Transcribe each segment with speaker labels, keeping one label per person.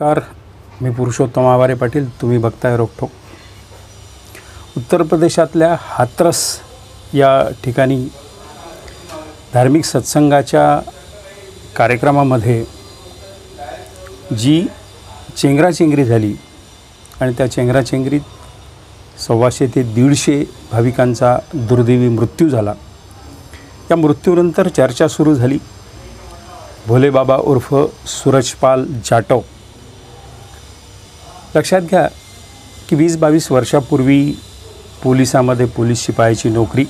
Speaker 1: नमस्कार, मी पुरुषोत्तम आवारे पाटील. तुम्ही बघताय रोकठोक. उत्तर प्रदेशातल्या हाथरस या ठिकाणी धार्मिक सत्संगाच्या कार्यक्रमामध्ये जी चेंगराचेंगरी झाली आणि त्या चेंगराचेंगरीत 125 ते 150 भाविकांचा दुर्दैवी मृत्यू झाला. या मृत्यूनंतर चर्चा सुरू झाली. भोलेबाबा उर्फ सूरजपाल जाटव. लक्षात घ्या की 20-22 वर्षापूर्वी पोलिसामध्ये पोलीस शिपायाची नोकरी,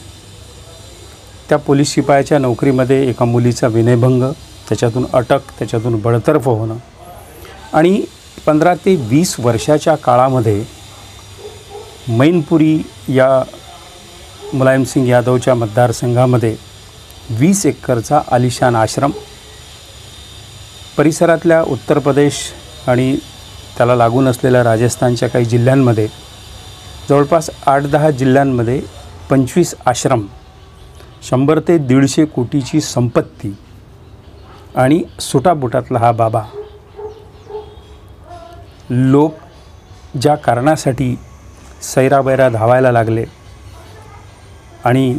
Speaker 1: त्या पोलीस शिपायाच्या नोकरीमध्ये एका मुलीचा विनयभंग, त्याच्यातून अटक, त्याच्यातून बडतर्फ होणं आणि 15 ते 20 वर्षाच्या काळामध्ये मैनपुरी या मुलायमसिंग यादवच्या मतदारसंघामध्ये 20 एकरचा आलिशान आश्रम, परिसरातल्या उत्तर प्रदेश आणि त्याला लागून असलेल्या राजस्थानच्या काही जिल्ह्यांमध्ये जवळपास 8-10 जिल्ह्यांमध्ये 25 आश्रम, 100 ते 150 कोटीची संपत्ती आणि सुटाबुटातला हा बाबा. लोक ज्या कारणासाठी सैराबैरा धावायला लागले आणि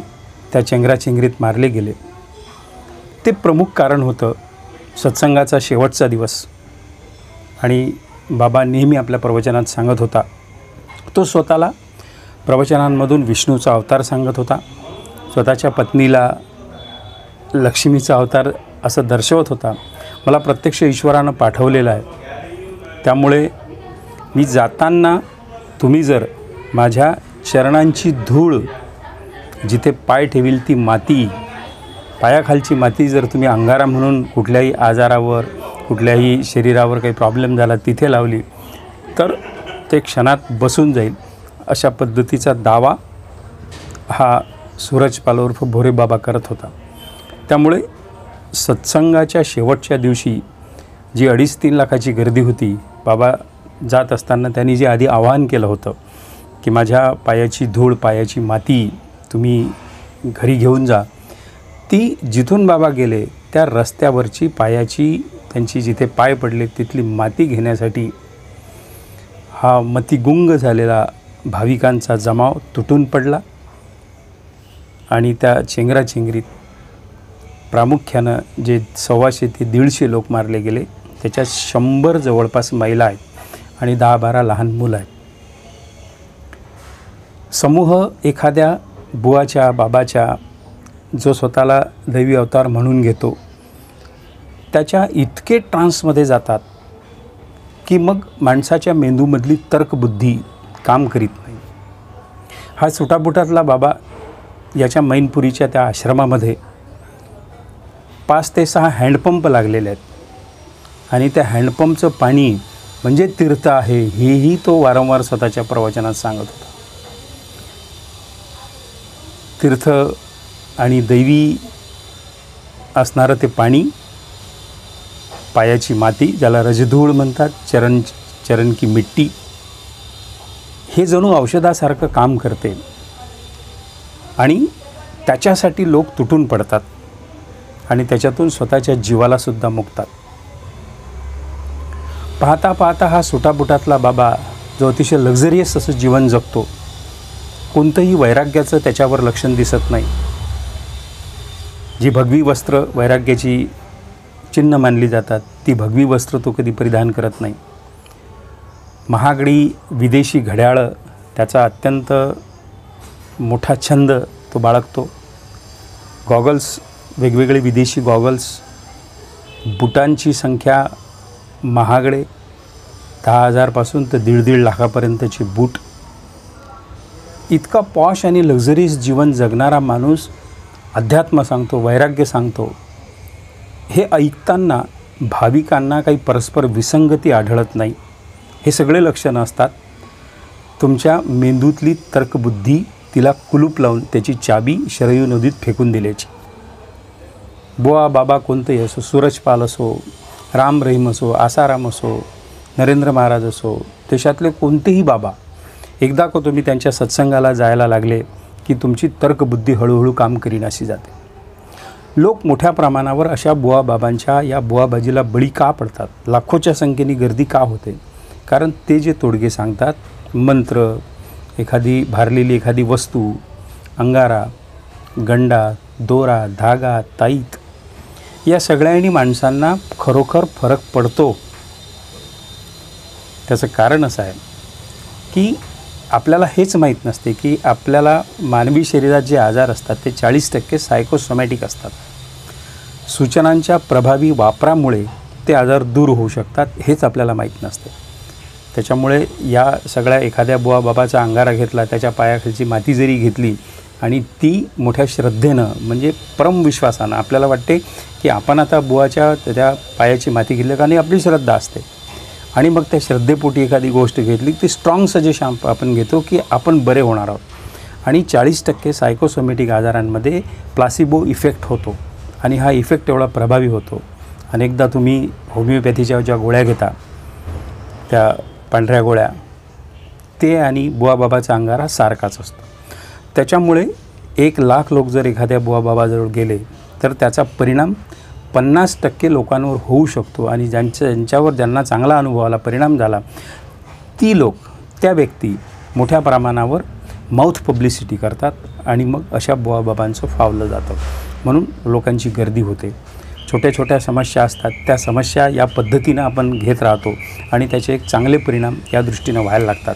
Speaker 1: त्या चेंगराचेंगरीत मारले गेले, ते प्रमुख कारण होतं सत्संगाचा शेवटचा दिवस. आणि बाबा नेहमी आपल्या प्रवचनात सांगत होता, तो स्वतःला प्रवचनांमधून विष्णूचा अवतार सांगत होता, स्वतःच्या पत्नीला लक्ष्मीचा अवतार असं दर्शवत होता. मला प्रत्यक्ष ईश्वरानं पाठवलेलं आहे, त्यामुळे मी जाताना तुम्ही जर माझ्या चरणांची धूळ, जिथे पाय ठेवील ती माती, पायाखालची माती जर तुम्ही अंगारा म्हणून कुठल्याही आजारावर, कुठल्याही शरीरावर काही प्रॉब्लेम झाला तिथे लावली तर ते क्षणात बसून जाईल, अशा पद्धतीचा दावा हा सूरजपाल उर्फ भोलेबाबा करत होता. त्यामुळे सत्संगाच्या शेवटच्या दिवशी जी 2.5-3 लाखाची गर्दी होती, बाबा जात असताना त्यांनी जे आधी आवाहन केलं होतं की माझ्या पायाची धूळ, पायाची माती तुम्ही घरी घेऊन जा, ती जिथून बाबा गेले त्या रस्त्यावरची पायाची, त्यांची जिथे पाय पडले तिथली माती घेण्यासाठी हा मतिगुंग झालेला भाविकांचा जमाव तुटून पडला. आणि त्या चेंगराचेंगरीत प्रामुख्यानं जे 125 ते 150 लोक मारले गेले, त्याच्यात 100 जवळपास महिला आहेत आणि 10-12 लहान मुलं आहेत. समूह एखाद्या बुवाच्या, बाबाच्या, जो स्वतःला दैवी अवतार म्हणून घेतो, त्याच्या इतके ट्रान्समध्ये जातात की मग माणसाच्या मेंदूमधली तर्कबुद्धी काम करीत नाही. हा सुटाबुटातला बाबा याच्या मैनपुरीच्या त्या आश्रमामध्ये 5 ते 6 हँडपंप लागलेले आहेत आणि त्या हँडपंपचं पाणी म्हणजे तीर्थ आहे, हेही तो वारंवार स्वतःच्या प्रवचनात सांगत होता. तीर्थ आणि दैवी असणारं ते पाणी, पायाची माती ज्याला रजधूळ म्हणतात, चरण की मिट्टी, हे जणू औषधासारखं काम करते आणि त्याच्यासाठी लोक तुटून पडतात आणि त्याच्यातून स्वतःच्या जीवालासुद्धा मुकतात. पाहता पाहता हा सुटाबुटातला बाबा जो अतिशय लक्झरियस असं जीवन जगतो, कोणतंही वैराग्याचं त्याच्यावर लक्षण दिसत नाही. जी भगवी वस्त्र वैराग्याची चिन्ह मानली जातात, ती भगवी वस्त्र तो कधी परिधान करत नाही. महागडी विदेशी घड्याळं, त्याचा अत्यंत मोठा छंद तो बाळगतो. गॉगल्स, वेगवेगळे विदेशी गॉगल्स, बुटांची संख्या महागडे, 10,000 पासून तर 1.5 लाखापर्यंतचे बूट. इतका पॉश आणि लक्झरीज जीवन जगणारा माणूस अध्यात्म सांगतो, वैराग्य सांगतो, हे ऐकताना भाविकांना काही परस्पर विसंगती आढळत नाही. हे सगळे लक्षणं असतात तुमच्या मेंदूतली तर्कबुद्धी तिला कुलूप लावून त्याची चाबी शरयू नदीत फेकून दिल्याची. बुवा बाबा कोणतंही असो, सूरजपाल असो, राम रहीम असो, आसाराम असो, नरेंद्र महाराज असो, देशातले कोणतेही बाबा, एकदा का तुम्ही त्यांच्या सत्संगाला जायला लागले की तुमची तर्कबुद्धी हळूहळू काम करीनाशी जाते. लोक मोठ्या प्रमाणावर अशा बुवाबाबांच्या या बुवाबाजीला बळी का पडतात, लाखोच्या संख्येने गर्दी का होते? कारण ते जे तोडगे सांगतात, मंत्र, एखादी भारलेली एखादी वस्तू, अंगारा, गंडा, दोरा, धागा, ताईत, या सगळ्यांनी माणसांना खरोखर फरक पडतो. त्याचं कारण असं आहे की आपल्याला हेच माहीत नसते की आपल्याला मानवी शरीरात जे आजार असतात ते 40% सायकोसोमॅटिक असतात. सूचनांच्या प्रभावी वापरामुळे ते आजार दूर होऊ शकतात, हेच आपल्याला माहीत नसते. त्याच्यामुळे या सगळ्या एखाद्या बुवाबाबाचा अंगारा घेतला, त्याच्या पायाखालची माती जरी घेतली आणि ती मोठ्या श्रद्धेनं म्हणजे परमविश्वासानं, आपल्याला वाटते की आपण आता बुवाच्या त्या पायाची माती घेतली का नाही, आपली श्रद्धा असते. आणि मग त्या श्रद्धेपोटी एखादी गोष्ट घेतली, ती स्ट्रॉंग सजेशन आपण घेतो की आपण बरे होणार आहोत. आणि 40% सायकोसोमॅटिक आजारांमध्ये प्लासिबो इफेक्ट होतो आणि हा इफेक्ट एवढा प्रभावी होतो. अनेकदा तुम्ही होमिओपॅथीच्या ज्या गोळ्या घेता, त्या पांढऱ्या गोळ्या, ते आणि बुवाबाबाचा अंगारा सारखाच असतो. त्याच्यामुळे 1,00,000 लोक जर एखाद्या बुवाबाबाजवळ गेले तर त्याचा परिणाम 50% लोकांवर होऊ शकतो. आणि ज्यांना चांगला अनुभव आला, परिणाम झाला, ती लोक, त्या व्यक्ती मोठ्या प्रमाणावर माउथ पब्लिसिटी करतात आणि मग अशा बुवाबाबांचं फावलं जातं. म्हणून लोकांची गर्दी होते. छोट्या छोट्या समस्या असतात, त्या समस्या या पद्धतीनं आपण घेत राहतो आणि त्याचे एक चांगले परिणाम या दृष्टीनं व्हायला लागतात.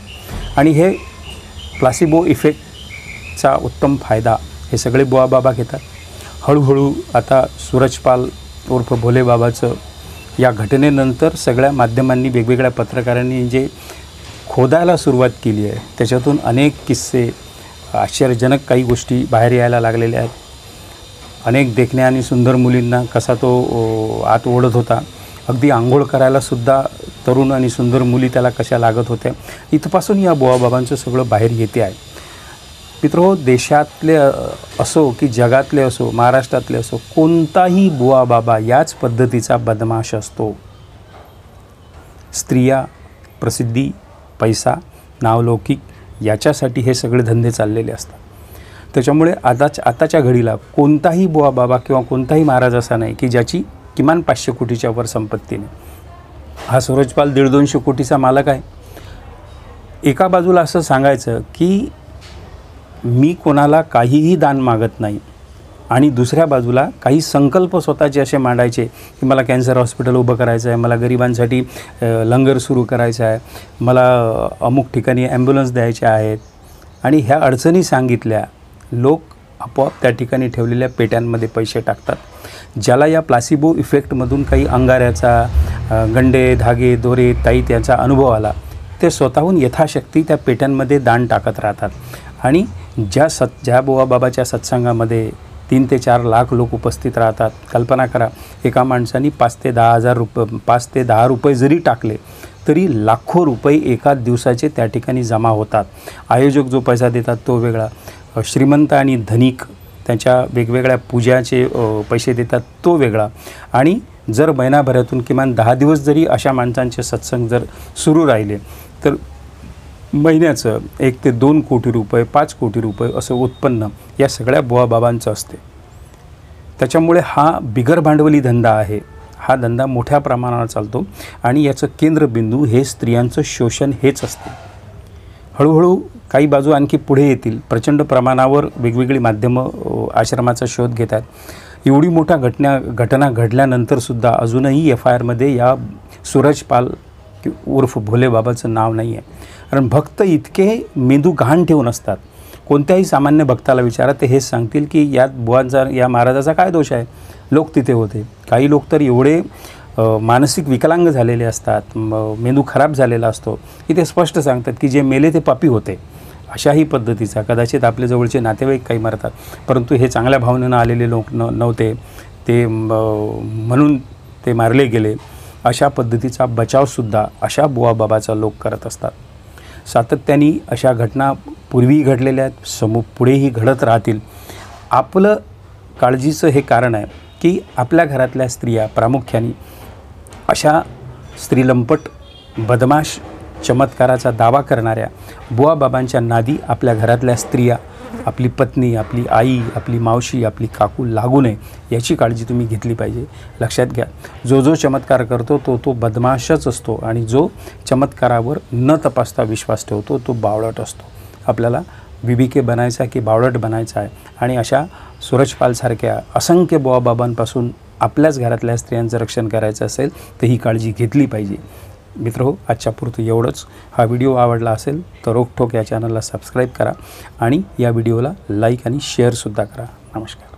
Speaker 1: आणि हे प्लासिबो इफेक्टचा उत्तम फायदा हे सगळे बुवाबाबा घेतात. हळूहळू आता सूरजपाल उर्फ भोलेबाबाचं या घटनेनंतर सगळ्या माध्यमांनी, वेगवेगळ्या पत्रकारांनी जे खोदायला सुरुवात केली आहे, त्याच्यातून अनेक किस्से, आश्चर्यजनक काही गोष्टी बाहेर यायला लागलेल्या आहेत. अनेक देखण्या आणि सुंदर मुलींना कसा तो आत ओढत होता, अगदी आंघोळ करायलासुद्धा तरुण आणि सुंदर मुली त्याला कशा लागत होत्या, इथपासून या बुवाबाबांचं सगळं बाहेर येते आहे. मित्रो, देशातले असो की जगातले असो, महाराष्ट्रातले असो, कोणताही बुवाबाबा याच पद्धतीचा बदमाश असतो. स्त्रिया, प्रसिद्धी, पैसा, नावलौकिक याच्यासाठी हे सगळे धंदे चाललेले असतात. त्याच्यामुळे आताच्या घडीला कोणताही बुवाबाबा किंवा कोणताही महाराज असा नाही की ज्याची किमान 500 कोटीच्या वर संपत्ती नाही. हा सूरजपाल 150-200 कोटीचा मालक आहे. एका बाजूला असं सांगायचं की मी कोणाला काहीही दान मागत नाही आणि दुसऱ्या बाजूला काही संकल्प स्वतःचे असे मांडायचे की मला कॅन्सर हॉस्पिटल उभं करायचं आहे, मला गरिबांसाठी लंगर सुरू करायचं आहे, मला अमुक ठिकाणी ॲम्ब्युलन्स द्यायच्या आहेत. आणि ह्या अडचणी सांगितल्या, लोक आपोआप त्या ठिकाणी ठेवलेल्या पेट्यांमध्ये पैसे टाकतात. ज्याला या प्लासिबो इफेक्टमधून काही अंगाऱ्याचा, गंडे, धागे, दोरे, ताईत याचा अनुभव आला, ते स्वतःहून यथाशक्ती त्या पेट्यांमध्ये दान टाकत राहतात. आणि ज्या बुवाबाबाच्या सत्संगामध्ये 3 ते 4 लाख लोक उपस्थित राहतात, कल्पना करा, एका माणसाने 5 ते 10 रुपये जरी टाकले तरी लाखो रुपये एका दिवसाचे त्या ठिकाणी जमा होतात. आयोजक जो पैसा देतात तो वेगळा, श्रीमंत आणि धनिक त्यांच्या वेगवेगळ्या पूजाचे पैसे देतात तो वेगळा. आणि जर महिनाभरातून किमान 10 दिवस जरी अशा माणसांचे सत्संग जर सुरू राहिले तर महिन्याचं 1 ते 2 कोटी रुपये, 5 कोटी रुपये असं उत्पन्न या सगळ्या बुवाबाबांचं असते. त्याच्यामुळे हा बिगर भांडवली धंदा आहे. हा धंदा मोठ्या प्रमाणावर चालतो आणि याचं केंद्रबिंदू हे स्त्रियांचं शोषण हेच असते. हळूहळू काही बाजू आणखी पुढे येतील. प्रचंड प्रमाणावर वेगवेगळी माध्यमं आश्रमाचा शोध घेतात. एवढी मोठा घटना घडल्यानंतरसुद्धा अजूनही FIRमध्ये या सूरजपाल उर्फ भोलेबाबाचं नाव नाही आहे. कारण भक्त इतके मेंदू गहाण ठेवून असतात. कोणत्याही सामान्य भक्ताला विचारा, ते हेच सांगतील की यात बुवांचा, या महाराजाचा काय दोष आहे. लोक तिथे होते. काही लोक तर एवढे मानसिक विकलांग झालेले असतात, मेंदू खराब झालेला असतो की ते स्पष्ट सांगतात की जे मेले ते पापी होते. अशाही पद्धतीचा, कदाचित आपल्या जवळचे नातेवाईक काही मरतात, परंतु हे चांगल्या भावनेनं आलेले लोक नव्हते, ते म्हणून ते मारले गेले. अशा पद्धतीचा बचावसुद्धा अशा बुवाबाबाचा लोक करत असतात. सातत्याने अशा घटना पूर्वी घडलेल्या आहेत, पुढेही घडत राहतील. आपलं काळजीचं हे कारण आहे की आपल्या घरातल्या स्त्रिया प्रामुख्याने अशा स्त्रीलंपट, बदमाश, चमत्काराचा दावा करणाऱ्या बुवाबाबांच्या नादी आपल्या घरातल्या स्त्रिया आपली पत्नी, आपली आई, आपली मावशी, आपली काकू लागू नये याची काळजी तुम्ही घेतली पाहिजे. लक्षात घ्या, जो चमत्कार करतो तो बदमाशच असतो आणि जो चमत्कारावर न तपासता विश्वास ठेवतो तो बावळट असतो. आपल्याला बीबीके बनायचा की बावळट बनायचा आहे आणि अशा सूरजपालसारख्या असंख्य बुवाबाबांपासून आपल्याच घरातल्या स्त्रियांचं रक्षण करायचं असेल तर ही काळजी घेतली पाहिजे. मित्रहो, आजच्या पुरतं एवढंच. हा व्हिडिओ आवडला असेल तर रोकठोक या चॅनलला सबस्क्राईब करा आणि या व्हिडिओला लाईक आणि शेअरसुद्धा करा. नमस्कार.